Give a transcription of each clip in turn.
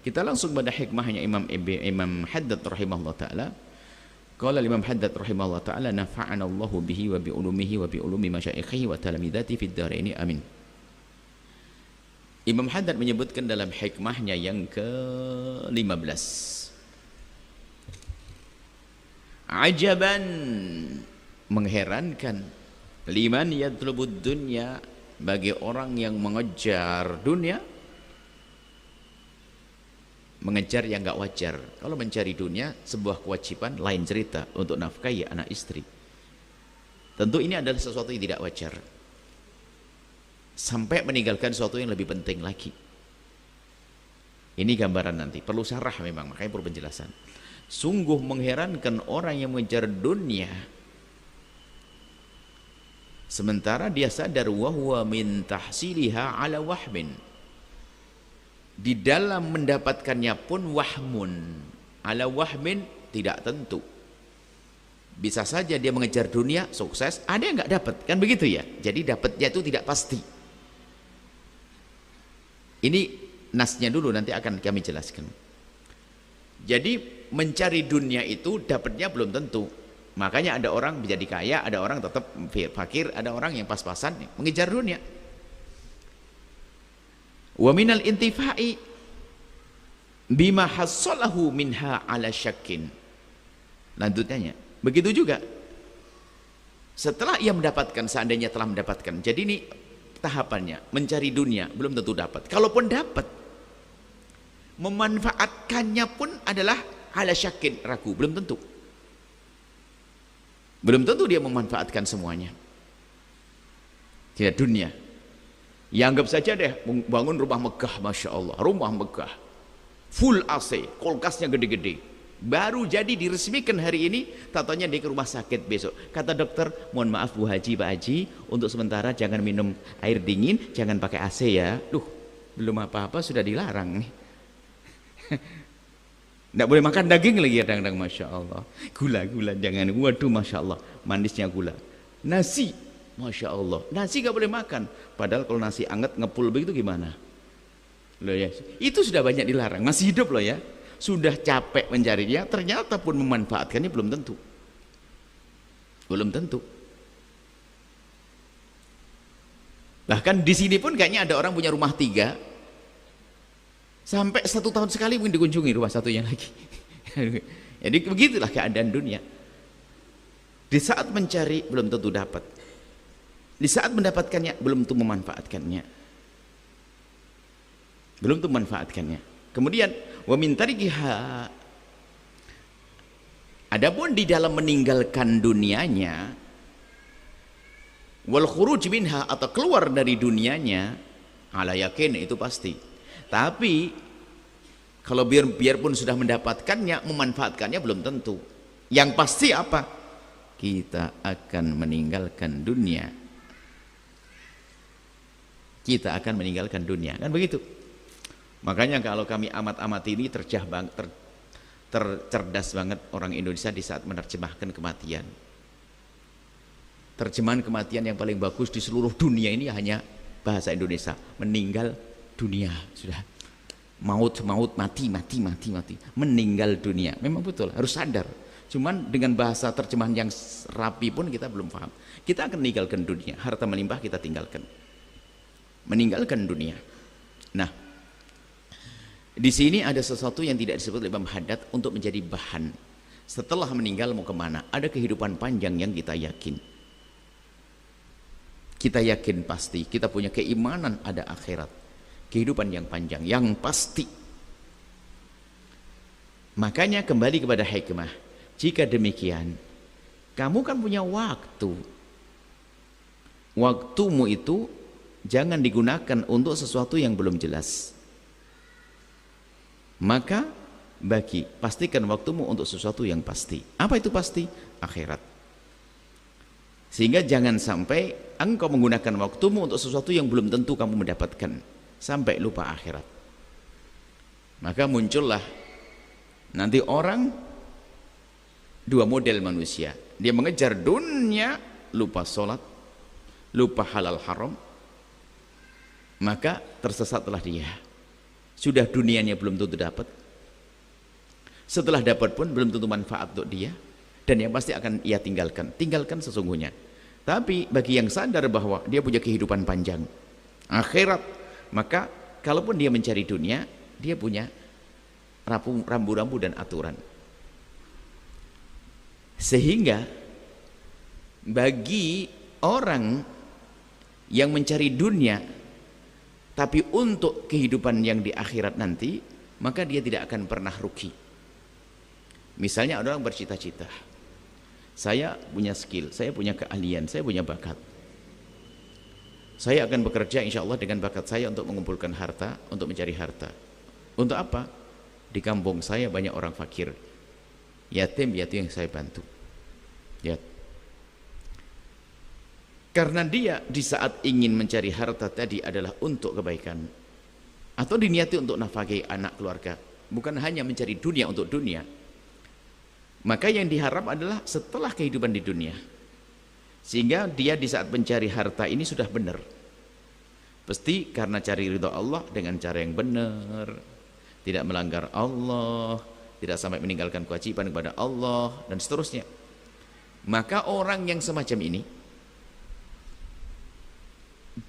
Kita langsung pada hikmahnya Imam Haddad rahimahullah ta'ala. Qala Imam Haddad rahimahullah ta'ala, nafa'ana Allahu bihi wa bi ulumihi wa bi ulumi masyaikhihi wa talamidati fid dharaini amin. Imam Haddad menyebutkan dalam hikmahnya yang ke-15, ajaban, mengherankan, liman yatlubud dunya, bagi orang yang mengejar dunia, mengejar yang enggak wajar. Kalau mencari dunia sebuah kewajiban, lain cerita untuk nafkahi anak istri. Tentu ini adalah sesuatu yang tidak wajar, sampai meninggalkan sesuatu yang lebih penting lagi. Ini gambaran nanti, perlu syarah memang, makanya perlu penjelasan. Sungguh mengherankan orang yang mengejar dunia sementara dia sadar wahwa min tahsiliha ala wahmin, di dalam mendapatkannya pun wahmun, ala wahmin, tidak tentu. Bisa saja dia mengejar dunia sukses, ada yang nggak dapat, kan begitu ya. Jadi dapatnya itu tidak pasti. Ini nasnya dulu, nanti akan kami jelaskan. Jadi mencari dunia itu dapatnya belum tentu. Makanya ada orang menjadi kaya, ada orang tetap fakir, ada orang yang pas-pasan mengejar dunia. Wa minal intifa'i bima hassalahu minha ala syakin. Lanjutannya begitu juga setelah ia mendapatkan, seandainya telah mendapatkan. Jadi ini tahapannya, mencari dunia belum tentu dapat. Kalaupun dapat, memanfaatkannya pun adalah ala syakin, ragu, belum tentu. Belum tentu dia memanfaatkan semuanya. Tidak dunia. Ya anggap saja deh, bangun rumah megah, Masya Allah, rumah megah, full AC, kulkasnya gede-gede, baru jadi diresmikan hari ini, tatanya dia ke rumah sakit besok. Kata dokter, mohon maaf Bu Haji, Pak Haji, untuk sementara jangan minum air dingin, jangan pakai AC ya. Duh, belum apa-apa sudah dilarang nih. Tidak boleh makan daging lagi kadang-kadang, Masya Allah. Gula-gula jangan, waduh Masya Allah, manisnya gula. Nasi, Masya Allah, nasi gak boleh makan. Padahal kalau nasi anget ngepul begitu gimana? Loh ya, itu sudah banyak dilarang, masih hidup loh ya. Sudah capek mencarinya, ternyata pun memanfaatkannya belum tentu. Belum tentu. Bahkan di sini pun kayaknya ada orang punya rumah 3, sampai 1 tahun sekali mungkin dikunjungi rumah satunya lagi. Jadi begitulah keadaan dunia. Di saat mencari belum tentu dapat, di saat mendapatkannya belum tentu memanfaatkannya, belum tentu memanfaatkannya. Kemudian wa min tarikiha, adapun di dalam meninggalkan dunianya, wal khuruj minha, atau keluar dari dunianya, ala yakin, itu pasti. Tapi kalau biarpun sudah mendapatkannya, memanfaatkannya belum tentu. Yang pasti apa? Kita akan meninggalkan dunia. Kita akan meninggalkan dunia, kan begitu. Makanya kalau kami amat-amati ini cerdas banget orang Indonesia di saat menerjemahkan kematian. Terjemahan kematian yang paling bagus di seluruh dunia ini hanya bahasa Indonesia, meninggal dunia. Sudah, maut, mati, meninggal dunia. Memang betul, harus sadar. Cuman dengan bahasa terjemahan yang rapi pun kita belum paham. Kita akan meninggalkan dunia, harta melimpah kita tinggalkan, meninggalkan dunia. Nah, di sini ada sesuatu yang tidak disebut oleh Imam Haddad untuk menjadi bahan. Setelah meninggal mau kemana? Ada kehidupan panjang yang kita yakin. Kita yakin pasti, kita punya keimanan ada akhirat, kehidupan yang panjang, yang pasti. Makanya kembali kepada hikmah. Jika demikian, kamu kan punya waktu. Waktumu itu jangan digunakan untuk sesuatu yang belum jelas. Maka pastikan waktumu untuk sesuatu yang pasti. Apa itu pasti? Akhirat. Sehingga jangan sampai engkau menggunakan waktumu untuk sesuatu yang belum tentu kamu mendapatkan, sampai lupa akhirat. Maka muncullah nanti orang, 2 model manusia. Dia mengejar dunia, lupa sholat, lupa halal haram, maka tersesatlah dia. Sudah dunianya belum tentu dapat. Setelah dapat pun belum tentu manfaat untuk dia. Dan yang pasti akan ia tinggalkan sesungguhnya. Tapi bagi yang sadar bahwa dia punya kehidupan panjang, akhirat, maka kalaupun dia mencari dunia, dia punya rambu-rambu dan aturan. Sehingga bagi orang yang mencari dunia tapi untuk kehidupan yang di akhirat nanti, maka dia tidak akan pernah rugi. Misalnya ada orang bercita-cita, saya punya skill, saya punya keahlian, saya punya bakat, saya akan bekerja insya Allah dengan bakat saya untuk mengumpulkan harta, untuk mencari harta. Untuk apa? Di kampung saya banyak orang fakir, yatim yang saya bantu. Ya. Karena dia di saat ingin mencari harta tadi adalah untuk kebaikan, atau diniati untuk nafkahi anak keluarga, bukan hanya mencari dunia untuk dunia, maka yang diharap adalah setelah kehidupan di dunia, sehingga dia di saat mencari harta ini sudah benar, pasti karena cari ridha Allah dengan cara yang benar, tidak melanggar Allah, tidak sampai meninggalkan kewajiban kepada Allah dan seterusnya. Maka orang yang semacam ini,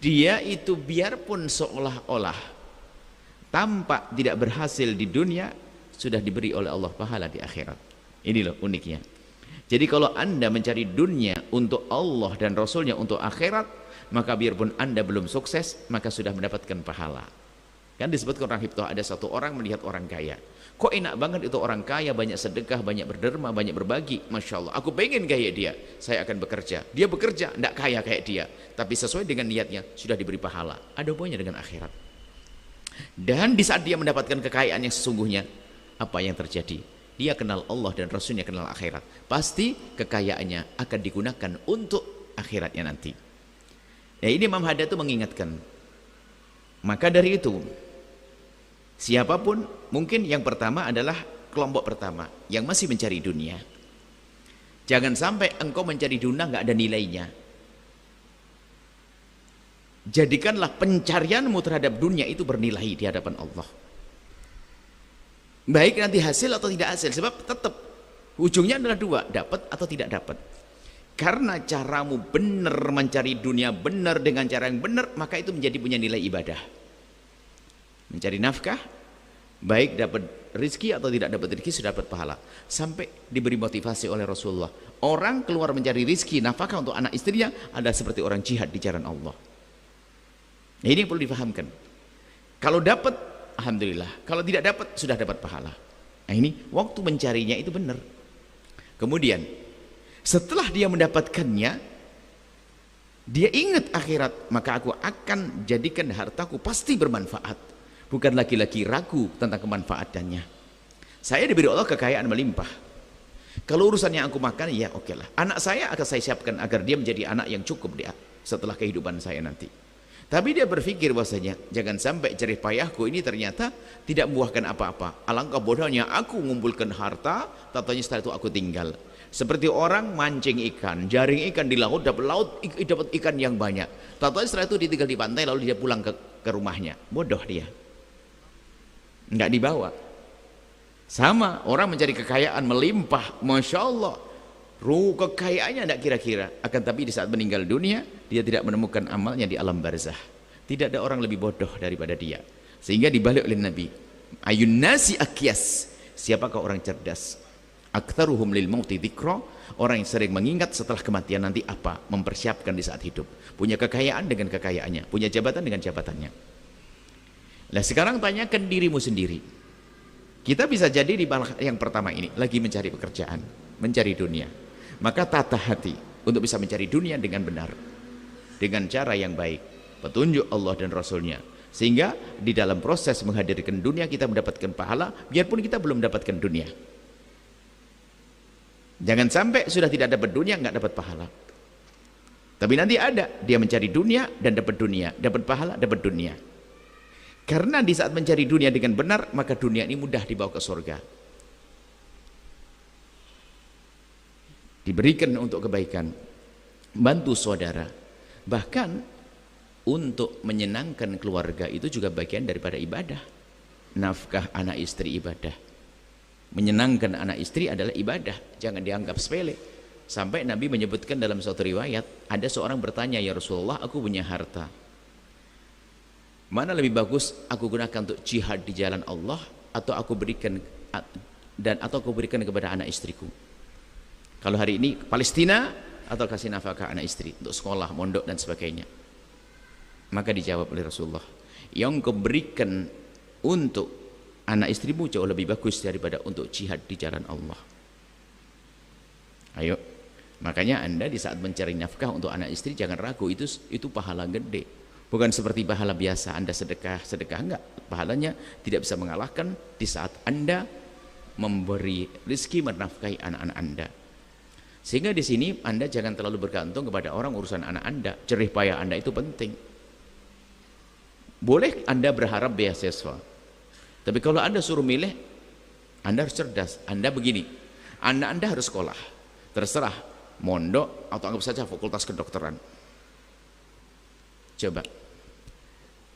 dia itu biarpun seolah-olah tampak tidak berhasil di dunia, sudah diberi oleh Allah pahala di akhirat. Ini loh uniknya. Jadi kalau Anda mencari dunia untuk Allah dan Rasulnya untuk akhirat, maka biarpun Anda belum sukses, maka sudah mendapatkan pahala. Kan disebutkan orang hiptoh, ada satu orang melihat orang kaya, kok enak banget itu orang kaya, banyak sedekah, banyak berderma, banyak berbagi, Masya Allah, aku pengen kayak dia, saya akan bekerja. Dia bekerja, tidak kaya kayak dia, tapi sesuai dengan niatnya, sudah diberi pahala. Ada hubungannya dengan akhirat. Dan di saat dia mendapatkan kekayaan yang sesungguhnya, apa yang terjadi? Dia kenal Allah dan Rasulnya, kenal akhirat. Pasti kekayaannya akan digunakan untuk akhiratnya nanti. Ya, ini Imam Haddad itu mengingatkan. Maka dari itu, siapapun, mungkin yang pertama adalah kelompok pertama yang masih mencari dunia. Jangan sampai engkau mencari dunia nggak ada nilainya. Jadikanlah pencarianmu terhadap dunia itu bernilai di hadapan Allah. Baik nanti hasil atau tidak hasil, sebab tetap ujungnya adalah dua, dapat atau tidak dapat. Karena caramu benar mencari dunia, benar dengan cara yang benar, maka itu menjadi punya nilai ibadah. Mencari nafkah, baik dapat rezeki atau tidak dapat rezeki, sudah dapat pahala. Sampai diberi motivasi oleh Rasulullah, orang keluar mencari rezeki, nafkah untuk anak istrinya adalah seperti orang jihad di jalan Allah. Nah, ini yang perlu difahamkan. Kalau dapat, alhamdulillah. Kalau tidak dapat, sudah dapat pahala. Nah, ini waktu mencarinya itu benar. Kemudian setelah dia mendapatkannya, dia ingat akhirat, maka aku akan jadikan hartaku pasti bermanfaat. Bukan lagi-lagi ragu tentang kemanfaatannya. Saya diberi Allah kekayaan melimpah. Kalau urusan yang aku makan, ya oke lah. Anak saya akan saya siapkan agar dia menjadi anak yang cukup dia setelah kehidupan saya nanti. Tapi dia berpikir bahwasanya jangan sampai jerih payahku ini ternyata tidak membuahkan apa-apa. Alangkah bodohnya aku mengumpulkan harta, tatanya setelah itu aku tinggal. Seperti orang mancing ikan, jaring ikan di laut, dapat ikan yang banyak. Tatanya setelah itu ditinggal di pantai, lalu dia pulang ke rumahnya. Bodoh dia, nggak dibawa. Sama orang mencari kekayaan melimpah, Masya Allah, kekayaannya tidak kira-kira, akan tapi di saat meninggal dunia dia tidak menemukan amalnya di alam barzah. Tidak ada orang lebih bodoh daripada dia. Sehingga dibalik oleh Nabi, ayun nasi akyas, siapakah orang cerdas? Aktsaruhum lil mauti dzikra, orang yang sering mengingat setelah kematian nanti apa, mempersiapkan di saat hidup. Punya kekayaan dengan kekayaannya, punya jabatan dengan jabatannya. Nah sekarang tanyakan dirimu sendiri. Kita bisa jadi di yang pertama ini lagi mencari pekerjaan, mencari dunia. Maka tata hati untuk bisa mencari dunia dengan benar, dengan cara yang baik, petunjuk Allah dan Rasulnya, sehingga di dalam proses menghadirkan dunia kita mendapatkan pahala, biarpun kita belum mendapatkan dunia. Jangan sampai sudah tidak dapat dunia nggak dapat pahala. Tapi nanti ada dia mencari dunia dan dapat dunia, dapat pahala, dapat dunia. Karena di saat mencari dunia dengan benar, maka dunia ini mudah dibawa ke surga. Diberikan untuk kebaikan, bantu saudara, bahkan untuk menyenangkan keluarga itu juga bagian daripada ibadah. nafkah anak istri ibadah. Menyenangkan anak istri adalah ibadah, jangan dianggap sepele. Sampai Nabi menyebutkan dalam suatu riwayat, ada seorang bertanya, ya Rasulullah, aku punya harta, mana lebih bagus aku gunakan untuk jihad di jalan Allah, atau aku berikan kepada anak istriku? Kalau hari ini Palestina, atau kasih nafkah anak istri untuk sekolah, mondok dan sebagainya. Maka dijawab oleh Rasulullah, yang kau berikan untuk anak istrimu jauh lebih bagus daripada untuk jihad di jalan Allah. Ayo, makanya Anda di saat mencari nafkah untuk anak istri jangan ragu, itu pahala gede. Bukan seperti pahala biasa Anda sedekah enggak. Pahalanya tidak bisa mengalahkan di saat Anda memberi rezeki menafkahi anak-anak Anda. Sehingga di sini Anda jangan terlalu bergantung kepada orang urusan anak Anda. Jerih payah Anda itu penting. Boleh Anda berharap beasiswa, tapi kalau Anda suruh milih, Anda harus cerdas. Anda begini, Anda harus sekolah, terserah mondok atau anggap saja fakultas kedokteran. Coba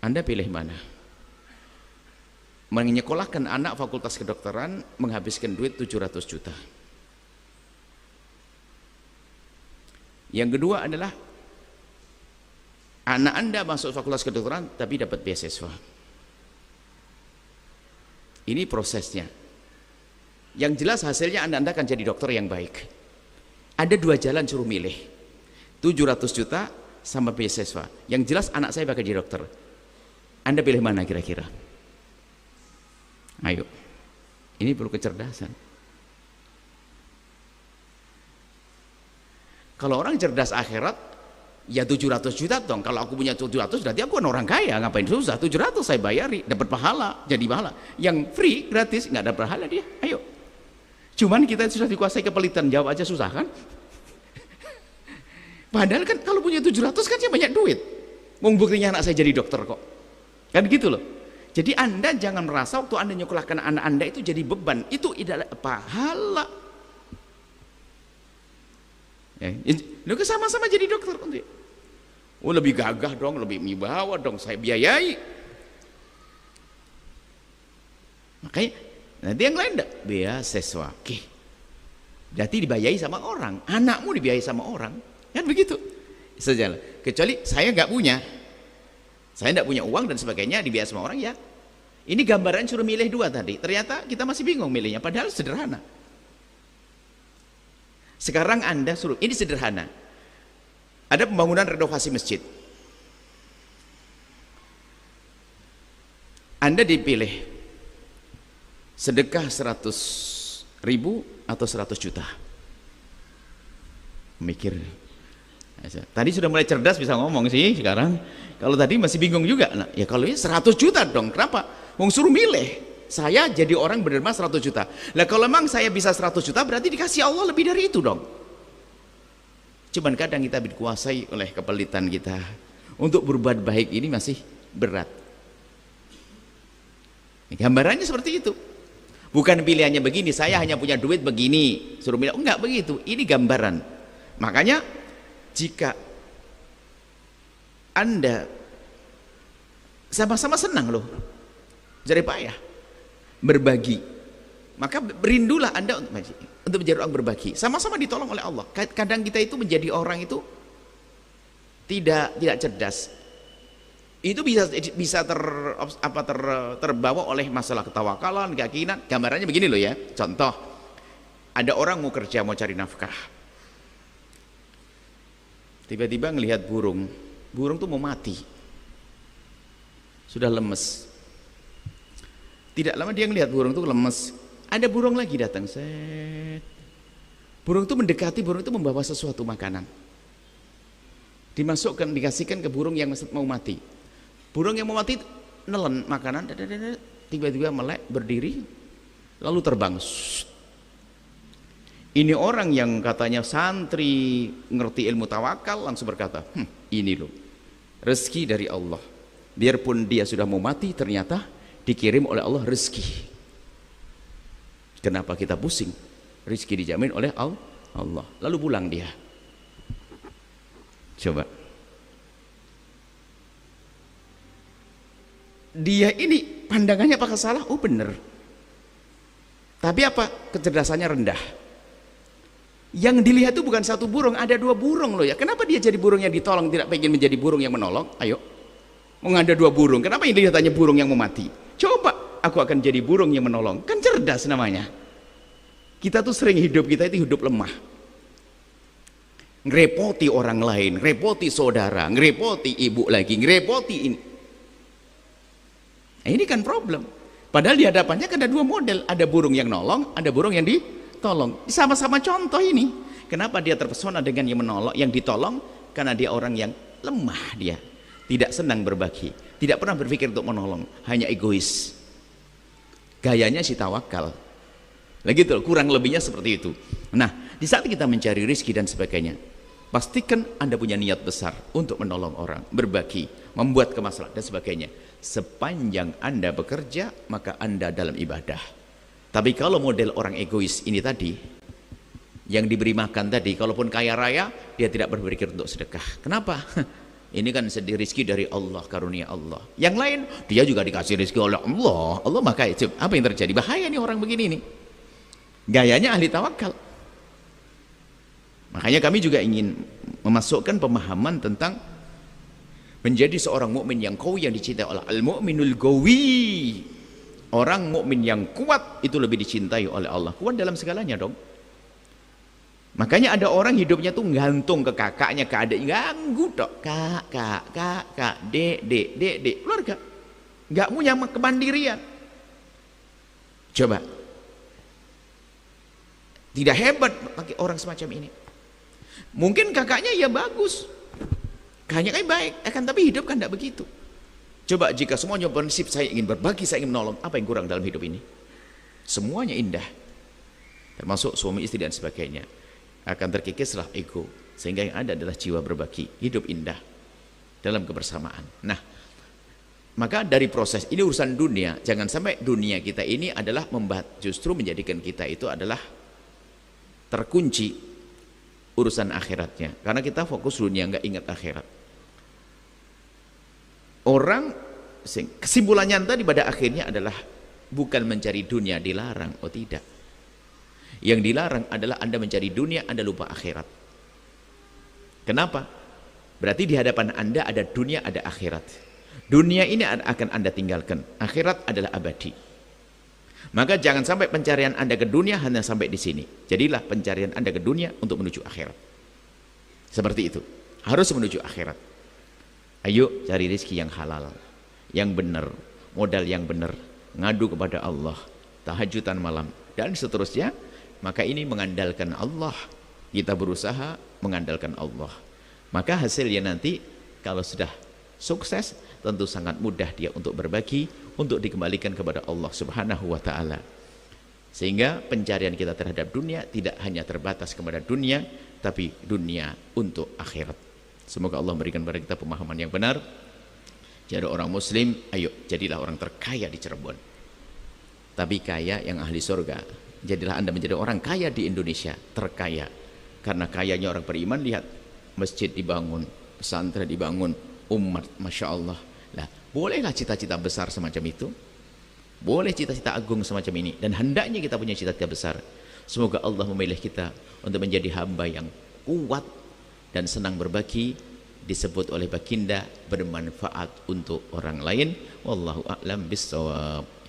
Anda pilih mana? Menyekolahkan anak fakultas kedokteran menghabiskan duit 700 juta. Yang kedua adalah anak Anda masuk fakultas kedokteran tapi dapat beasiswa. Ini prosesnya. Yang jelas hasilnya Anda akan jadi dokter yang baik. Ada dua jalan, suruh milih, 700 juta sama beasiswa. Yang jelas anak saya bakal jadi dokter. Anda pilih mana kira-kira? Ayo, ini perlu kecerdasan. Kalau orang cerdas akhirat, ya 700 juta dong. Kalau aku punya 700 berarti aku kan orang kaya, ngapain susah? 700 saya bayari, dapat pahala, jadi pahala. Yang free, gratis, nggak ada pahala dia. Ayo. Cuman kita sudah dikuasai kepelitan, jawab aja susah kan? Padahal kan kalau punya 700 kan ya banyak duit. Buktinya anak saya jadi dokter kok. Kan gitu loh. Jadi Anda jangan merasa waktu Anda nyekolahkan anak Anda itu jadi beban. Itu adalah pahala. Lu sama-sama jadi dokter nanti. Oh lebih gagah dong, lebih wibawa dong, saya biayai. Makanya nanti yang lain enggak beasiswa. Oke. Berarti dibiayai sama orang, anakmu dibiayai sama orang. Kan begitu. Sejalan. Kecuali saya nggak punya. Saya enggak punya uang dan sebagainya, dibiayai sama orang ya. Ini gambaran suruh milih dua tadi. Ternyata kita masih bingung milihnya, padahal sederhana. Sekarang Anda suruh, ini sederhana. Ada pembangunan renovasi masjid. Anda dipilih sedekah 100.000 atau 100 juta. Mikir. Tadi sudah mulai cerdas bisa ngomong sih sekarang. Kalau tadi masih bingung juga. Nah, ya kalau ini 100 juta dong. Kenapa? Mau suruh milih. Saya jadi orang berderma 100 juta. Lah kalau memang saya bisa 100 juta berarti dikasih Allah lebih dari itu dong. Cuman kadang kita dikuasai oleh kepelitan kita. Untuk berbuat baik ini masih berat. Gambarannya seperti itu. Bukan pilihannya begini, saya hanya punya duit begini, suruh milih. Enggak begitu, ini gambaran. Makanya jika Anda sama-sama senang loh, jadi payah berbagi, maka berindulah Anda untuk menjadi orang berbagi, sama-sama ditolong oleh Allah. Kadang kita itu menjadi orang itu tidak cerdas, itu bisa terbawa oleh masalah ketawakalan, keyakinan. Gambarannya begini loh ya, contoh ada orang mau kerja, mau cari nafkah, tiba-tiba ngelihat burung tuh mau mati, sudah lemes. Tidak lama dia ngelihat burung itu lemes, ada burung lagi datang, set. Burung itu mendekati, burung itu membawa sesuatu makanan, dimasukkan, dikasihkan ke burung yang mau mati. Burung yang mau mati nelen makanan, tiba-tiba melek, berdiri, lalu terbang. Ini orang yang katanya santri, ngerti ilmu tawakal, langsung berkata, ini loh rezeki dari Allah. Biarpun dia sudah mau mati, ternyata dikirim oleh Allah rezeki. Kenapa kita pusing? Rezeki dijamin oleh Allah. Lalu pulang dia. Coba. Dia ini pandangannya apakah salah? Oh benar. Tapi apa? Kecerdasannya rendah. Yang dilihat itu bukan satu burung, ada dua burung loh ya. Kenapa dia jadi burung yang ditolong, tidak pengen menjadi burung yang menolong? Ayo. Mau ada dua burung, kenapa yang dilihat hanya burung yang mau mati? Coba, aku akan jadi burung yang menolong. Kan cerdas namanya. Kita tuh sering hidup kita itu hidup lemah. Ngerepoti orang lain, ngerepoti saudara, ngerepoti ibu lagi, ngerepoti ini. Nah, ini kan problem. Padahal di hadapannya kan ada dua model, ada burung yang nolong, ada burung yang ditolong. Sama-sama contoh ini. Kenapa dia terpesona dengan yang menolong, yang ditolong? Karena dia orang yang lemah dia. Tidak senang berbagi, tidak pernah berpikir untuk menolong, hanya egois. Gayanya si tawakal. Lagi gitu, kurang lebihnya seperti itu. Nah, di saat kita mencari rezeki dan sebagainya, pastikan Anda punya niat besar untuk menolong orang, berbagi, membuat kemaslahatan dan sebagainya. Sepanjang Anda bekerja, maka Anda dalam ibadah. Tapi kalau model orang egois ini tadi, yang diberi makan tadi, kalaupun kaya raya, dia tidak berpikir untuk sedekah. Kenapa? Ini kan rezeki dari Allah, karunia Allah. Yang lain, dia juga dikasih rezeki oleh Allah. Allah maka itu, apa yang terjadi? Bahaya nih orang begini nih. Gayanya ahli tawakal. Makanya kami juga ingin memasukkan pemahaman tentang menjadi seorang mukmin yang qawi, yang dicintai oleh al-mu'minul qawi. Orang mukmin yang kuat itu lebih dicintai oleh Allah. Kuat dalam segalanya dong. Makanya ada orang hidupnya tuh gantung ke kakaknya, ke adiknya, ganggu dok, kak, dek, keluarga, nggak punya kemandirian. Coba, tidak hebat bagi orang semacam ini. Mungkin kakaknya ya bagus, kakaknya kan baik, akan tapi hidup kan tidak begitu. Coba jika semuanya prinsip saya ingin berbagi, saya ingin menolong, apa yang kurang dalam hidup ini? Semuanya indah, termasuk suami istri dan sebagainya. Akan terkikislah ego, sehingga yang ada adalah jiwa berbagi, hidup indah dalam kebersamaan. Nah, maka dari proses ini urusan dunia, jangan sampai dunia kita ini adalah justru menjadikan kita itu adalah terkunci urusan akhiratnya, karena kita fokus dunia, nggak ingat akhirat. Orang, kesimpulannya tadi pada akhirnya adalah bukan mencari dunia dilarang, oh tidak. Yang dilarang adalah Anda mencari dunia, Anda lupa akhirat. Kenapa? Berarti di hadapan Anda ada dunia, ada akhirat. Dunia ini akan Anda tinggalkan, akhirat adalah abadi. Maka jangan sampai pencarian Anda ke dunia hanya sampai di sini. Jadilah pencarian Anda ke dunia untuk menuju akhirat. Seperti itu, harus menuju akhirat. Ayo cari rezeki yang halal, yang benar, modal yang benar, ngadu kepada Allah, tahajudan malam, dan seterusnya. Maka ini mengandalkan Allah, kita berusaha mengandalkan Allah, maka hasilnya nanti kalau sudah sukses tentu sangat mudah dia untuk berbagi, untuk dikembalikan kepada Allah Subhanahu wa ta'ala. Sehingga pencarian kita terhadap dunia tidak hanya terbatas kepada dunia, tapi dunia untuk akhirat. Semoga Allah memberikan kepada kita pemahaman yang benar. Jadi orang muslim, ayo jadilah orang terkaya di Cirebon, tapi kaya yang ahli surga. Jadilah Anda menjadi orang kaya di Indonesia, terkaya. Karena kayanya orang beriman, lihat masjid dibangun, pesantren dibangun, umat, Masya Allah. Nah, bolehlah cita-cita besar semacam itu, boleh cita-cita agung semacam ini, dan hendaknya kita punya cita-cita besar. Semoga Allah memilih kita untuk menjadi hamba yang kuat dan senang berbagi, disebut oleh baginda bermanfaat untuk orang lain. Wallahu a'lam bissawab.